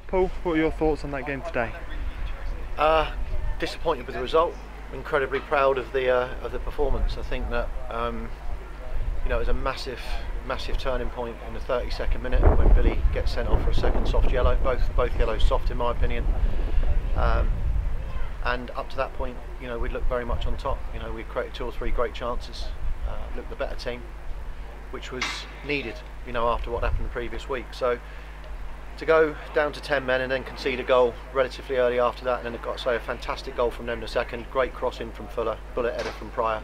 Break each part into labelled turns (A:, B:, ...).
A: Paul, what are your thoughts on that game today?
B: Disappointed with the result. Incredibly proud of the performance. I think that it was a massive turning point in the 32nd minute when Billy gets sent off for a second soft yellow. Both yellows soft in my opinion. And up to that point, we'd looked very much on top. We'd created 2 or 3 great chances. Looked the better team, which was needed. After what happened the previous week. So to go down to 10 men and then concede a goal relatively early after that, and then I've got to say a fantastic goal from them the second, great cross in from Fuller, bullet header from Pryor.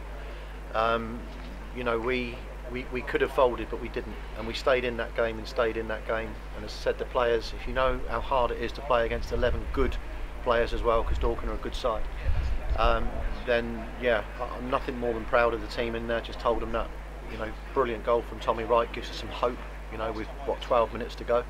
B: We could have folded, but we didn't, and we stayed in that game. And as I said, the players, if you know how hard it is to play against 11 good players as well, because Dorking are a good side, then yeah, I'm nothing more than proud of the team in there. Just told them that. Brilliant goal from Tommy Wright gives us some hope. With what 12 minutes to go,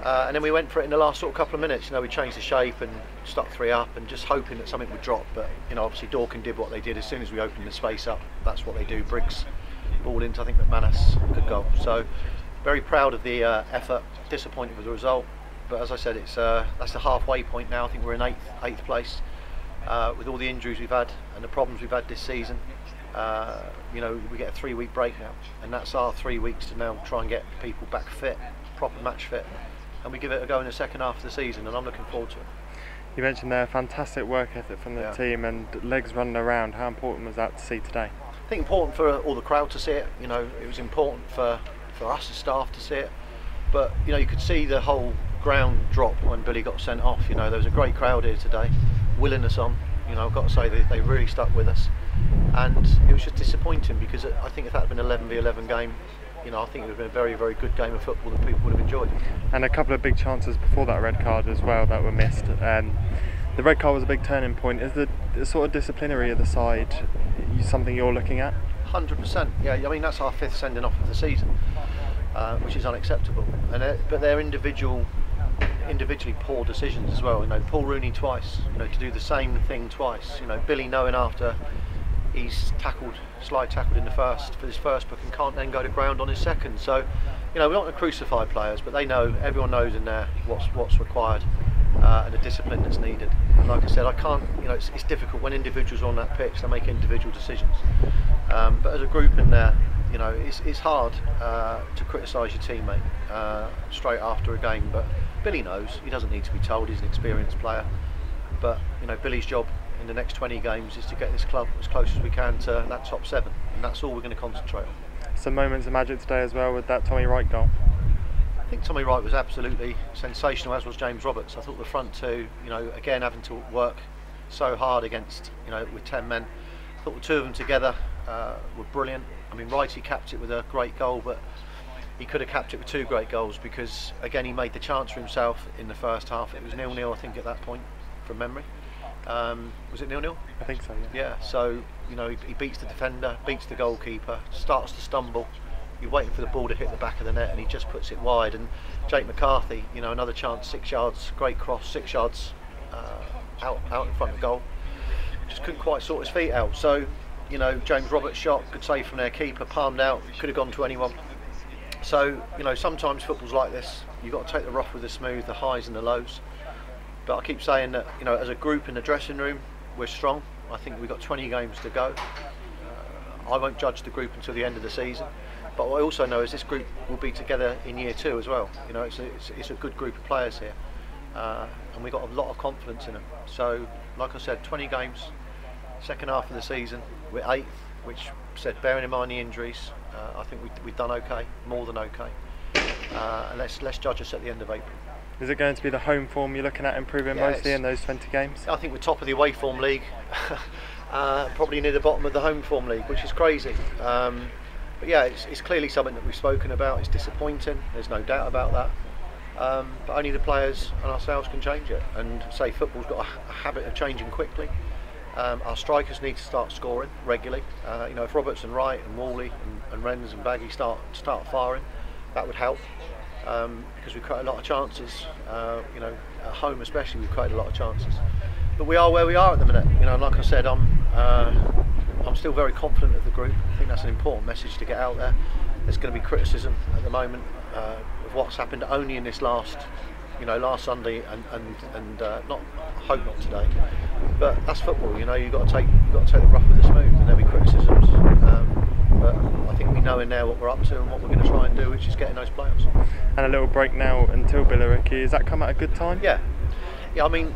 B: and then we went for it in the last sort of couple of minutes. We changed the shape and stuck 3 up, and just hoping that something would drop. But obviously Dorking did what they did as soon as we opened the space up. That's what they do. Briggs ball into, I think, McManus, good goal. So very proud of the effort. Disappointed with the result, but as I said, it's that's the halfway point now. I think we're in eighth place with all the injuries we've had and the problems we've had this season. We get a 3-week break now, and that's our 3 weeks to now try and get people back fit, proper match fit, and we give it a go in the second half of the season, and I'm looking forward to it.
A: You mentioned there fantastic work ethic from the team and legs running around. How important was that to see today?
B: I think important for all the crowd to see it. It was important for us as staff to see it, but you could see the whole ground drop when Billy got sent off. There was a great crowd here today, willing us on. I've got to say they really stuck with us. And it was just disappointing because I think if that had been an 11v11 game, I think it would have been a very, very good game of football that people would have enjoyed.
A: And a couple of big chances before that red card as well that were missed. The red card was a big turning point. Is the sort of disciplinary of the side something you're looking at? 100%.
B: Yeah, that's our 5th sending off of the season, which is unacceptable. But they're individually poor decisions as well. Paul Rooney twice, to do the same thing twice. Billy knowing after he's slide tackled in the first for his first book and can't then go to ground on his second. So, we're not going to crucify players, but everyone knows in there what's required and the discipline that's needed. And like I said, I can't. It's difficult when individuals are on that pitch. They make individual decisions, but as a group in there, it's hard to criticise your teammate straight after a game. But Billy knows. He doesn't need to be told. He's an experienced player. But Billy's job in the next 20 games is to get this club as close as we can to that top 7, and that's all we're going to concentrate on.
A: Some moments of magic today as well with that Tommy Wright goal.
B: I think Tommy Wright was absolutely sensational, as was James Roberts. I thought the front two, again having to work so hard against, with 10 men. I thought the 2 of them together were brilliant. Wrighty capped it with a great goal, but he could have capped it with 2 great goals because, again, he made the chance for himself in the first half. It was 0-0, I think, at that point, from memory. Was it 0-0?
A: I think so, yeah.
B: Yeah, so, he beats the defender, beats the goalkeeper, starts to stumble. You're waiting for the ball to hit the back of the net and he just puts it wide. And Jake McCarthy, another chance, 6 yards, great cross, 6 yards out in front of goal. Just couldn't quite sort his feet out. So, James Roberts' shot, good save from their keeper, palmed out, could have gone to anyone. So, sometimes football's like this. You've got to take the rough with the smooth, the highs and the lows. But I keep saying that, as a group in the dressing room, we're strong. I think we've got 20 games to go. I won't judge the group until the end of the season. But what I also know is this group will be together in year 2 as well. It's a good group of players here. And we've got a lot of confidence in them. So, like I said, 20 games, second half of the season, we're 8th, which said, bearing in mind the injuries, I think we've done okay, more than okay. And let's judge us at the end of April.
A: Is it going to be the home form you're looking at improving mostly in those 20 games?
B: I think we're top of the away form league, probably near the bottom of the home form league, which is crazy. But yeah, it's clearly something that we've spoken about. It's disappointing, there's no doubt about that. But only the players and ourselves can change it. And say football's got a habit of changing quickly. Our strikers need to start scoring regularly. If Roberts and Wright and Wally and Rennes and Baggy start firing, that would help. Because we create a lot of chances, at home especially, we've created a lot of chances. But we are where we are at the minute. Like I said, I'm still very confident of the group. I think that's an important message to get out there. There's going to be criticism at the moment of what's happened only in this last you know, last Sunday, and not hope not today, but that's football. You know, you've got to take the rough with the smooth, and there'll be criticisms. But I think we know in there what we're up to and what we're going to try and do, which is getting those playoffs.
A: And a little break now until Billericay. Has that come at a good time?
B: Yeah. I mean,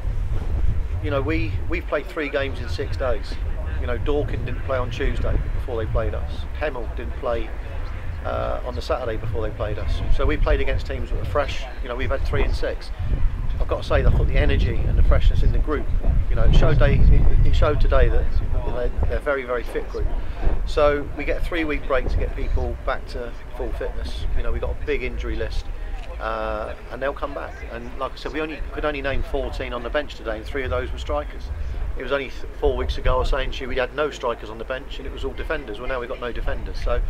B: you know, we've played 3 games in 6 days. You know, Dorking didn't play on Tuesday before they played us. Hemel didn't play on the Saturday before they played us. So we played against teams that were fresh. You know, we've had 3 and 6. I've got to say, I thought the energy and the freshness in the group, you know, it showed today that they're a very, very fit group. So we get a 3-week break to get people back to full fitness. You know, we've got a big injury list, and they'll come back. And like I said, we could only name 14 on the bench today, and 3 of those were strikers. It was only 4 weeks ago I was saying to you we had no strikers on the bench and it was all defenders. Well, now we've got no defenders. So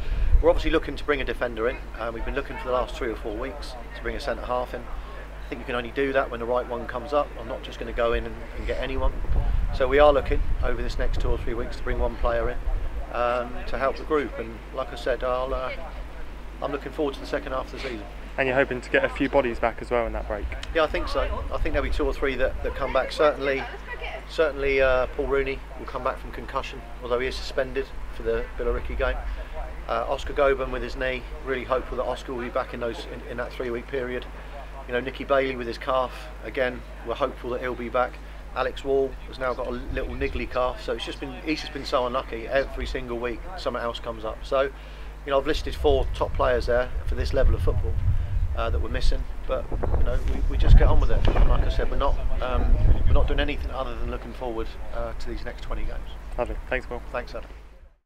B: we're obviously looking to bring a defender in. We've been looking for the last 3 or 4 weeks to bring a centre half in. I think you can only do that when the right one comes up. I'm not just going to go in and get anyone. So we are looking over this next 2 or 3 weeks to bring one player in to help the group. And like I said, I'm looking forward to the second half of the season.
A: And you're hoping to get a few bodies back as well in that break?
B: Yeah, I think so. I think there'll be 2 or 3 that come back. Certainly Paul Rooney will come back from concussion, although he is suspended for the Billericay game. Oscar Goban with his knee, really hopeful that Oscar will be back in that 3-week period. You know, Nicky Bailey with his calf, again, we're hopeful that he'll be back. Alex Wall has now got a little niggly calf, so he's just been so unlucky. Every single week something else comes up. So, you know, I've listed 4 top players there for this level of football that we're missing, but you know, we just get on with it. And like I said, we're not doing anything other than looking forward to these next 20 games.
A: Lovely. Thanks, Will.
B: Thanks, Adam.